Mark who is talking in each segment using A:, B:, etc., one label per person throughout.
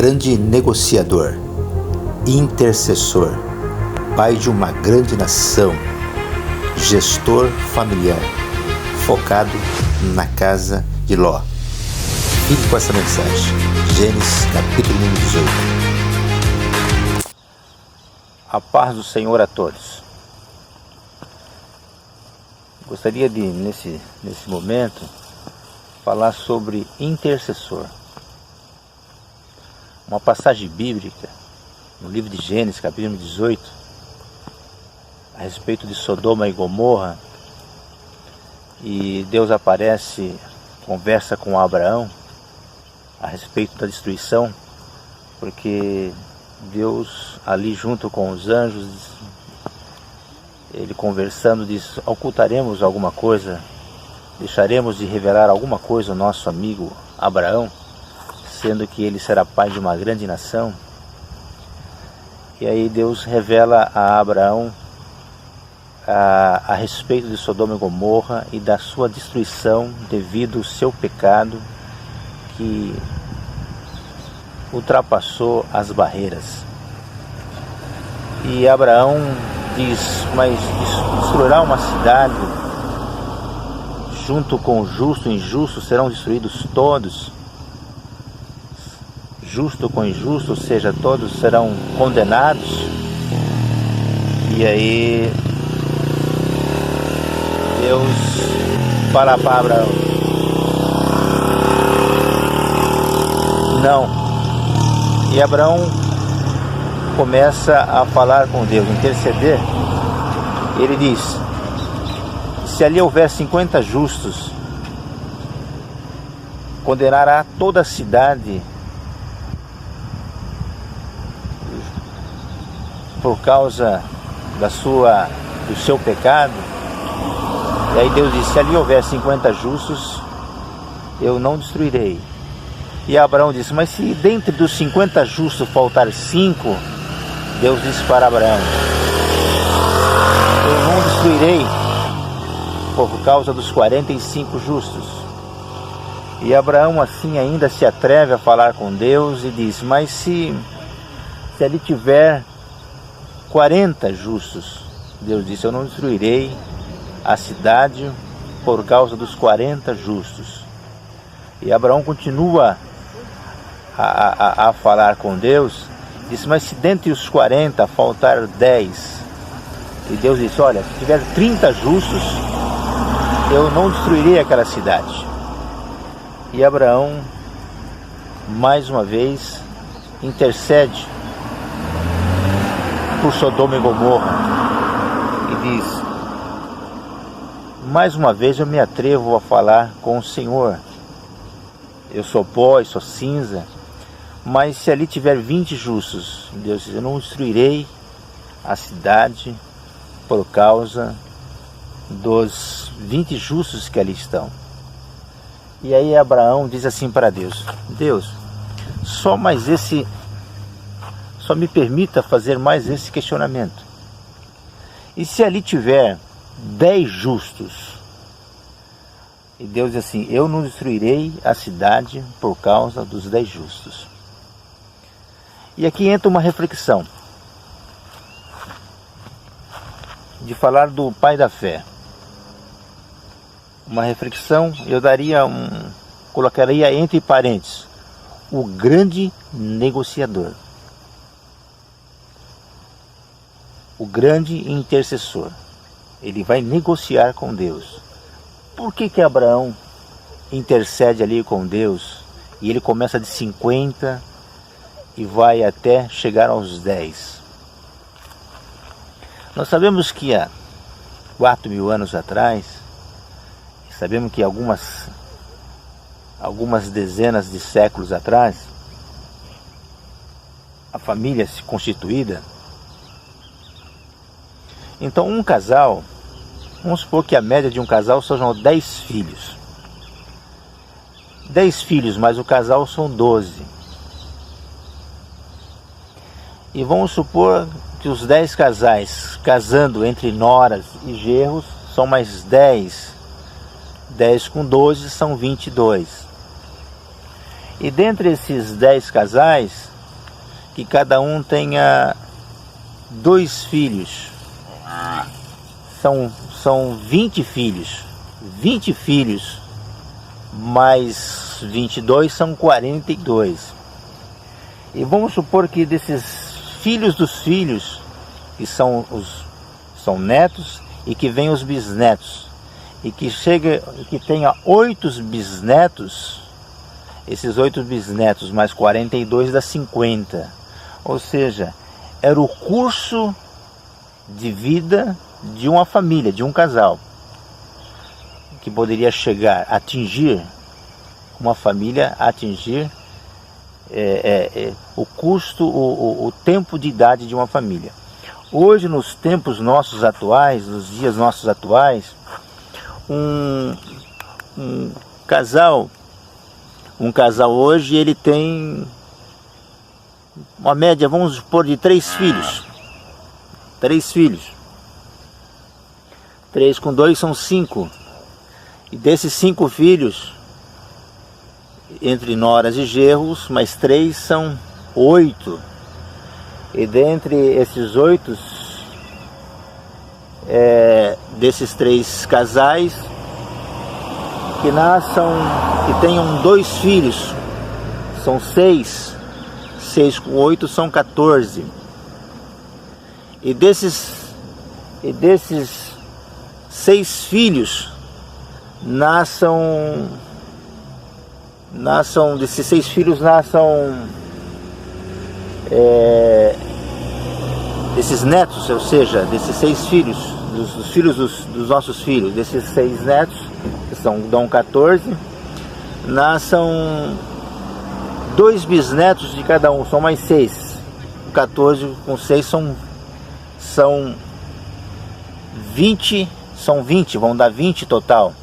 A: grande negociador, intercessor, pai de uma grande nação, gestor familiar, focado na casa de Ló. Fique com essa mensagem. Gênesis capítulo 18.
B: A paz do Senhor a todos. Gostaria de, nesse momento, falar sobre intercessor. Uma passagem bíblica, no livro de Gênesis, capítulo 18, a respeito de Sodoma e Gomorra, e Deus aparece, conversa com Abraão a respeito da destruição, porque Deus ali junto com os anjos, ele conversando diz: ocultaremos alguma coisa, deixaremos de revelar alguma coisa ao nosso amigo Abraão, sendo que ele será pai de uma grande nação. E aí Deus revela a Abraão a respeito de Sodoma e Gomorra e da sua destruição devido ao seu pecado que ultrapassou as barreiras. E Abraão diz: mas destruirá uma cidade junto com o justo e injusto, serão destruídos todos. Justo com injusto, ou seja, todos serão condenados. E aí Deus fala para Abraão: não. E Abraão começa a falar com Deus, interceder. Ele diz: se ali houver 50 justos, condenará toda a cidade por causa do seu pecado. E aí Deus diz: se ali houver 50 justos, eu não destruirei. E Abraão disse: mas se dentre dos 50 justos faltar 5, Deus disse para Abraão: eu não destruirei por causa dos 45 justos. E Abraão assim ainda se atreve a falar com Deus e diz: mas se ali tiver 40 justos, Deus disse: eu não destruirei a cidade por causa dos 40 justos. E Abraão continua a falar com Deus, disse: mas se dentre os 40 faltar 10, e Deus disse: olha, se tiver 30 justos, eu não destruirei aquela cidade. E Abraão mais uma vez intercede por Sodoma e Gomorra e diz: mais uma vez eu me atrevo a falar com o Senhor. Eu sou pó, eu sou cinza, mas se ali tiver 20 justos, Deus diz: eu não destruirei a cidade por causa dos 20 justos que ali estão. E aí Abraão diz assim para Deus: Deus, só me permita fazer mais esse questionamento. E se ali tiver 10 justos? E Deus diz assim: eu não destruirei a cidade por causa dos 10 justos. E aqui entra uma reflexão de falar do pai da fé. Uma reflexão, eu colocaria entre parênteses: o grande negociador, o grande intercessor. Ele vai negociar com Deus. Por que Abraão intercede ali com Deus e ele começa de 50 e vai até chegar aos 10? Nós sabemos que há 4.000 anos atrás, sabemos que algumas dezenas de séculos atrás, a família se constituída. Então um casal, vamos supor que a média de um casal sejam 10 filhos. 10 filhos, mas o casal são 12. E vamos supor que os 10 casais, casando entre noras e genros, são mais 10. 10 com 12 são 22. E dentre esses 10 casais, que cada um tenha 2 filhos, são 20 filhos. 20 filhos mais 22 são 42. E vamos supor que desses filhos dos filhos, que são netos, e que vem os bisnetos, e que tenha 8 bisnetos. Esses 8 bisnetos mais 42 dá 50. Ou seja, era o curso de vida de uma família, de um casal, que poderia atingir uma família, o custo, o tempo de idade de uma família. Hoje, nos tempos nossos atuais, nos dias nossos atuais, um casal hoje, ele tem uma média, vamos supor, de 3 filhos. 3 filhos. 3 com 2 são 5. E desses 5 filhos, entre noras e genros, mais 3 são 8. E dentre esses 8, desses 3 casais, que tenham 2 filhos, são 6. 6 com 8 são 14. E desses 6 filhos, desses 6 filhos desses netos, ou seja, desses 6 filhos, dos filhos dos nossos filhos, desses 6 netos, que dão 14, nasçam 2 bisnetos de cada um, são mais 6. 14 com 6 são 20, vão dar 20 total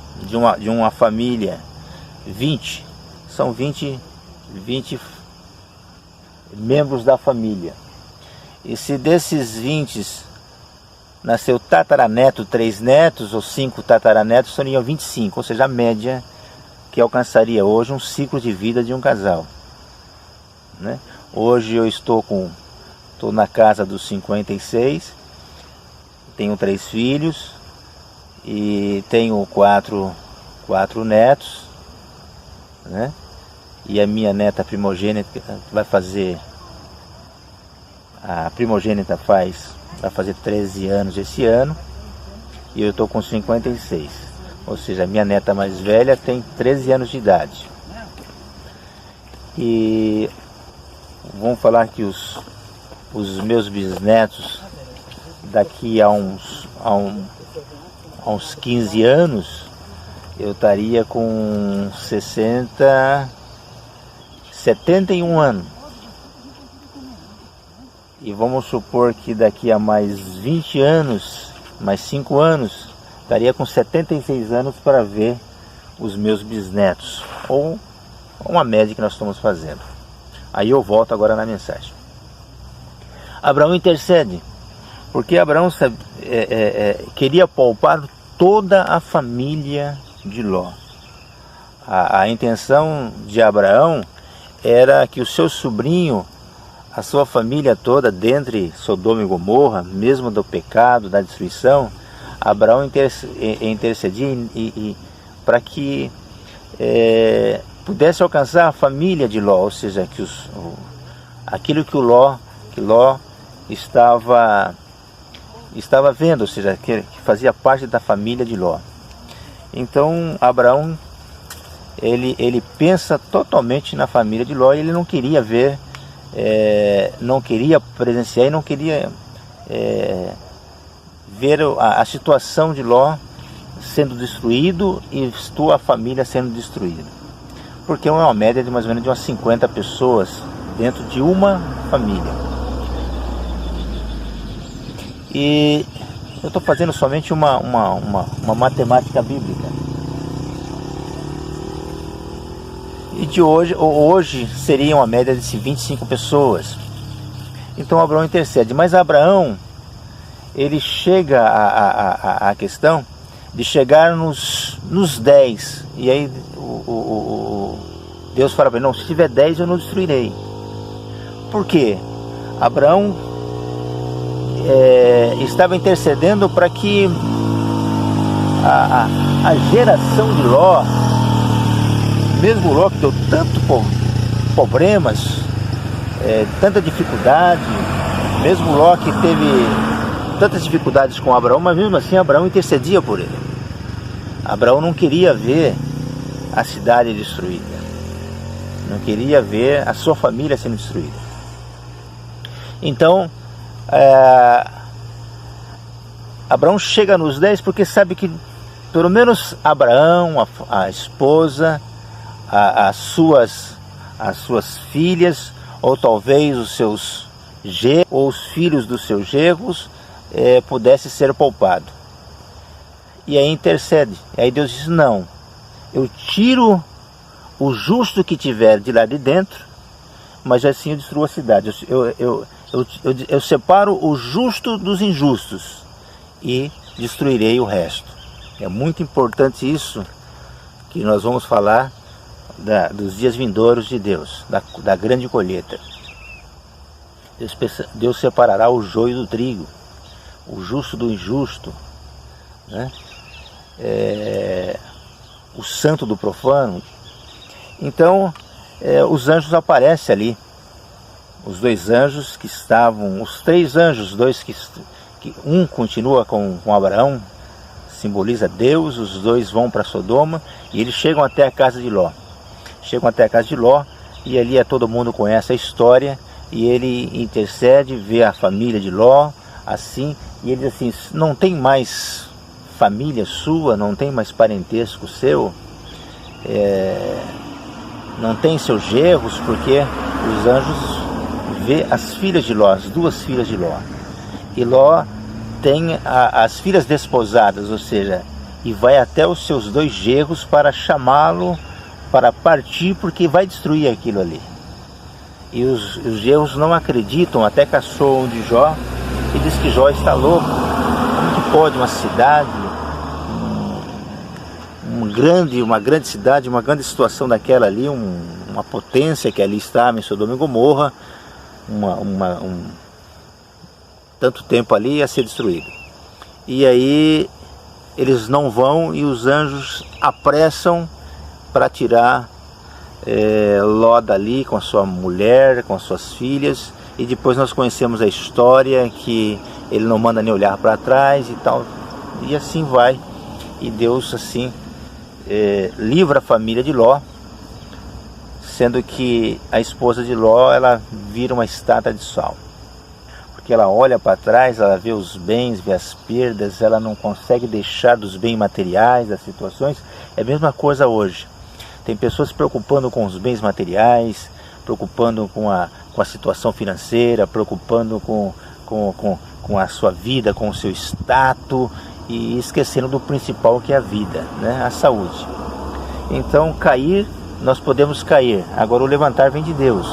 B: de uma família. 20, são 20 membros da família. E se desses 20 nasceu tataraneto, 3 netos ou 5 tataranetos, seriam 25, ou seja, a média que alcançaria hoje um ciclo de vida de um casal, né? Hoje eu estou na casa dos 56, tenho 3 filhos e tenho 4 netos, né? E a minha neta primogênita vai fazer vai fazer 13 anos esse ano, e eu estou com 56, ou seja, a minha neta mais velha tem 13 anos de idade. E vamos falar que os meus bisnetos, daqui a uns 15 anos, eu estaria com 71 anos. E vamos supor que daqui a mais 20 anos, mais 5 anos, estaria com 76 anos para ver os meus bisnetos, ou uma média que nós estamos fazendo. Aí eu volto agora na mensagem. Abraão intercede, porque Abraão queria poupar toda a família de Ló. A intenção de Abraão era que o seu sobrinho, a sua família toda, dentre Sodoma e Gomorra, mesmo do pecado, da destruição, Abraão intercedia para que pudesse alcançar a família de Ló, ou seja, que aquilo que Ló estava vendo, ou seja, que fazia parte da família de Ló. Então Abraão ele pensa totalmente na família de Ló, e ele não queria ver, não queria presenciar e não queria ver a situação de Ló sendo destruído e sua família sendo destruída, porque é uma média de mais ou menos de umas 50 pessoas dentro de uma família. E eu estou fazendo somente uma matemática bíblica. E de hoje seria uma média de 25 pessoas. Então Abraão intercede. Mas Abraão, ele chega à questão de chegar nos 10. E aí Deus fala para ele, não, se tiver 10 eu não destruirei. Por quê? Abraão estava intercedendo para que a geração de Ló, mesmo Ló que deu tanto problemas, tanta dificuldade, mesmo Ló que teve tantas dificuldades com Abraão, mas mesmo assim Abraão intercedia por ele. Abraão não queria ver a cidade destruída, não queria ver a sua família sendo destruída. Então Abraão chega nos 10 porque sabe que pelo menos Abraão, a esposa, as suas filhas, ou talvez os seus genros, ou os filhos dos seus genros, pudesse ser poupado. E aí intercede. E aí Deus diz, não, eu tiro o justo que tiver de lá de dentro, mas assim eu destruo a cidade. Eu separo o justo dos injustos e destruirei o resto. É muito importante isso que nós vamos falar dos dias vindouros de Deus, da grande colheita. Deus separará o joio do trigo, o justo do injusto, né? O santo do profano. Então os anjos aparecem ali, os 2 anjos que estavam, os 3 anjos, um continua com Abraão, simboliza Deus, os 2 vão para Sodoma e eles chegam até a casa de Ló. E ali todo mundo conhece a história, e ele intercede, vê a família de Ló, assim, e ele diz assim, não tem mais família sua, não tem mais parentesco seu, não tem seus genros, porque os anjos vê as filhas de Ló, as 2 filhas de Ló. E Ló tem as filhas desposadas, ou seja, e vai até os seus 2 genros para chamá-lo para partir, porque vai destruir aquilo ali. E os genros não acreditam, até caçoam de Jó e diz que Jó está louco. Como que pode uma cidade, uma grande cidade, uma grande situação daquela ali, uma potência que ali estava em Sodoma e Gomorra, tanto tempo ali ia ser destruído. E aí eles não vão e os anjos apressam para tirar Ló dali com a sua mulher, com as suas filhas, e depois nós conhecemos a história que ele não manda nem olhar para trás e tal, e assim vai, e Deus assim livra a família de Ló, sendo que a esposa de Ló, ela vira uma estátua de sal, porque ela olha para trás, ela vê os bens, vê as perdas, ela não consegue deixar dos bens materiais, das situações. É a mesma coisa hoje. Tem pessoas se preocupando com os bens materiais, preocupando com a situação financeira, preocupando com a sua vida, com o seu status, e esquecendo do principal, que é a vida, né? A saúde. Então cair, nós podemos cair, agora o levantar vem de Deus.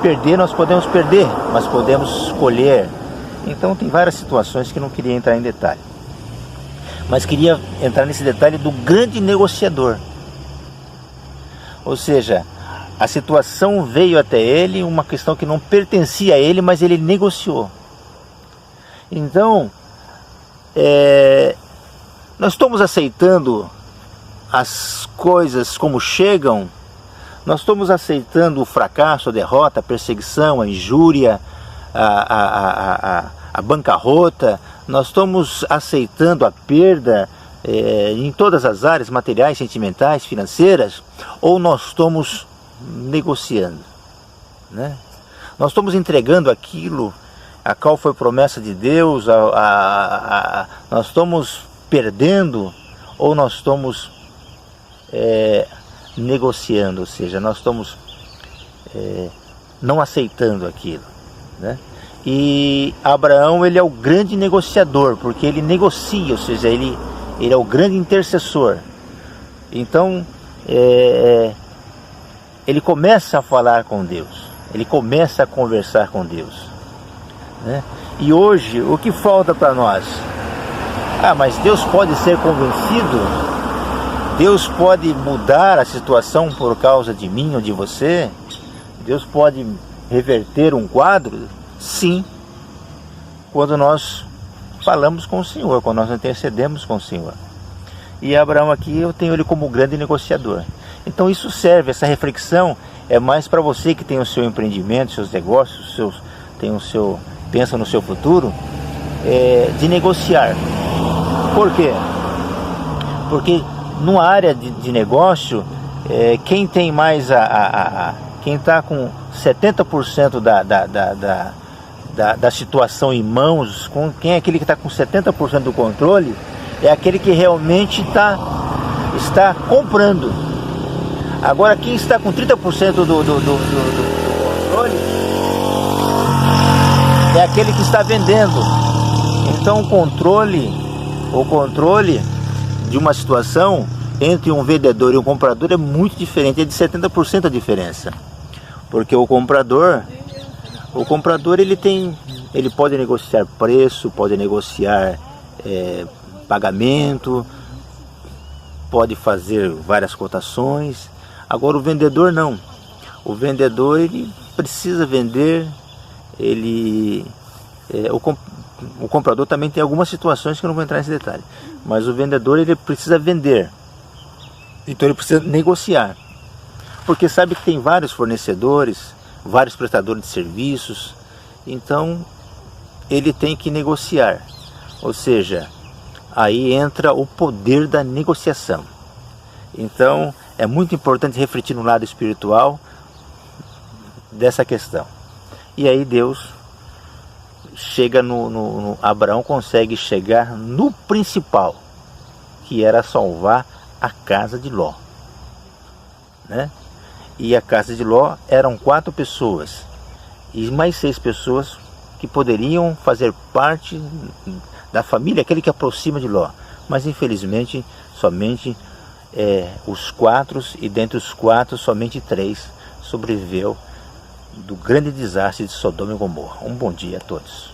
B: Perder, nós podemos perder, mas podemos escolher. Então tem várias situações que não queria entrar em detalhe, mas queria entrar nesse detalhe do grande negociador. Ou seja, a situação veio até ele, uma questão que não pertencia a ele, mas ele negociou. Então nós estamos aceitando as coisas como chegam, nós estamos aceitando o fracasso, a derrota, a perseguição, a injúria, a bancarrota, nós estamos aceitando a perda em todas as áreas, materiais, sentimentais, financeiras, ou nós estamos negociando, né? Nós estamos entregando aquilo a qual foi promessa de Deus, nós estamos perdendo, ou nós estamos negociando, ou seja, nós estamos não aceitando aquilo, né? E Abraão, ele é o grande negociador, porque ele negocia, ou seja, ele é o grande intercessor. Então ele começa a falar com Deus, ele começa a conversar com Deus, né? E hoje o que falta para nós? Mas Deus pode ser convencido? Deus pode mudar a situação por causa de mim ou de você? Deus pode reverter um quadro? Sim, quando nós falamos com o Senhor, quando nós intercedemos com o Senhor. E Abraão aqui, eu tenho ele como grande negociador. Então isso serve, essa reflexão é mais para você que tem o seu empreendimento, seus negócios, pensa no seu futuro, de negociar. Por quê? Porque numa área de negócio, quem tem mais quem está com 70% da situação em mãos, quem é aquele que está com 70% do controle, é aquele que realmente está comprando. Agora quem está com 30% do controle é aquele que está vendendo. Então o controle de uma situação entre um vendedor e um comprador é muito diferente, é de 70% a diferença. Porque o comprador ele pode negociar preço, pode negociar pagamento, pode fazer várias cotações. Agora o vendedor não. O vendedor ele precisa vender, o comprador também tem algumas situações que eu não vou entrar nesse detalhe. Mas o vendedor ele precisa vender. Então ele precisa negociar. Porque sabe que tem vários fornecedores, vários prestadores de serviços. Então ele tem que negociar. Ou seja, aí entra o poder da negociação. Então é muito importante refletir no lado espiritual dessa questão. E aí Deus chega Abraão consegue chegar no principal, que era salvar a casa de Ló, né? E a casa de Ló eram 4 pessoas e mais 6 pessoas que poderiam fazer parte da família, aquele que aproxima de Ló, mas infelizmente somente os 4, e dentre os 4 somente 3 sobreviveu do grande desastre de Sodoma e Gomorra. Um bom dia a todos.